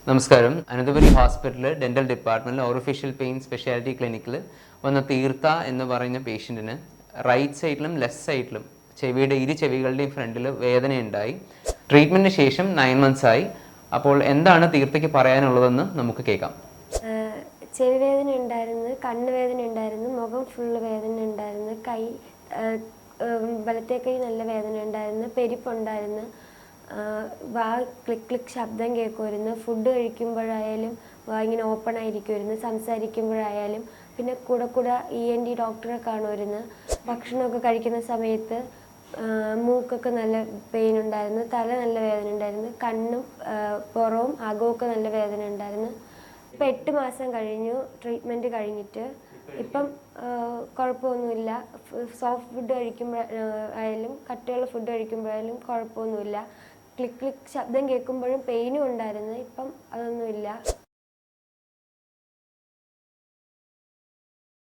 നമസ്കാരം. അനന്തപുരി ഹോസ്പിറ്റലിൽ ഡെന്റൽ ഡിപ്പാർട്ട്മെന്റിൽ ഓറിഫിഷ്യൽ പെയിൻ സ്പെഷ്യാലിറ്റി ക്ലിനിക്കിൽ വന്ന തീർത്ത എന്ന് പറയുന്ന പേഷ്യൻറ്റിന് റൈറ്റ് സൈഡിലും ലെഫ്റ്റ് സൈഡിലും ചെവിയുടെ ഇരു ചെവികളുടെയും ഫ്രണ്ടിൽ വേദനയുണ്ടായി. ട്രീറ്റ്മെൻറ്റിന് ശേഷം 9 months ആയി. അപ്പോൾ എന്താണ് തീർത്തയ്ക്ക് പറയാനുള്ളതെന്ന് നമുക്ക് കേൾക്കാം. ചെവി വേദന ഉണ്ടായിരുന്നു, കണ്ണുവേദന ഉണ്ടായിരുന്നു, മുഖം ഫുള്ള് വേദന ഉണ്ടായിരുന്നു, കൈ വലത്തെ കൈ നല്ല വേദന ഉണ്ടായിരുന്നു, പെരിപ്പുണ്ടായിരുന്നു, വാ ക്ലിക്ക് ക്ലിക്ക് ശബ്ദം കേൾക്കുമായിരുന്നു, ഫുഡ് കഴിക്കുമ്പോഴായാലും വാ ഇങ്ങനെ ഓപ്പൺ ആയിരിക്കുമായിരുന്നു, സംസാരിക്കുമ്പോഴായാലും. പിന്നെ കൂടെ ENT ഡോക്ടറെ കാണുമായിരുന്നു. ഭക്ഷണമൊക്കെ കഴിക്കുന്ന സമയത്ത് മൂക്കൊക്കെ നല്ല പെയിൻ ഉണ്ടായിരുന്നു, തല നല്ല വേദന ഉണ്ടായിരുന്നു, കണ്ണും പുറവും അകമൊക്കെ നല്ല വേദന ഉണ്ടായിരുന്നു. ഇപ്പം 8 മാസം കഴിഞ്ഞു ട്രീറ്റ്മെൻറ്റ് കഴിഞ്ഞിട്ട്. ഇപ്പം കുഴപ്പമൊന്നുമില്ല. സോഫ്റ്റ് ഫുഡ് കഴിക്കുമ്പോഴായാലും കട്ടിയുള്ള ഫുഡ് കഴിക്കുമ്പോഴായാലും കുഴപ്പമൊന്നുമില്ല. ക്ലിക്ക് ക്ലിക്ക് ശബ്ദം കേൾക്കുമ്പോഴും പെയിനും ഉണ്ടായിരുന്നു. ഇപ്പം അതൊന്നുമില്ല.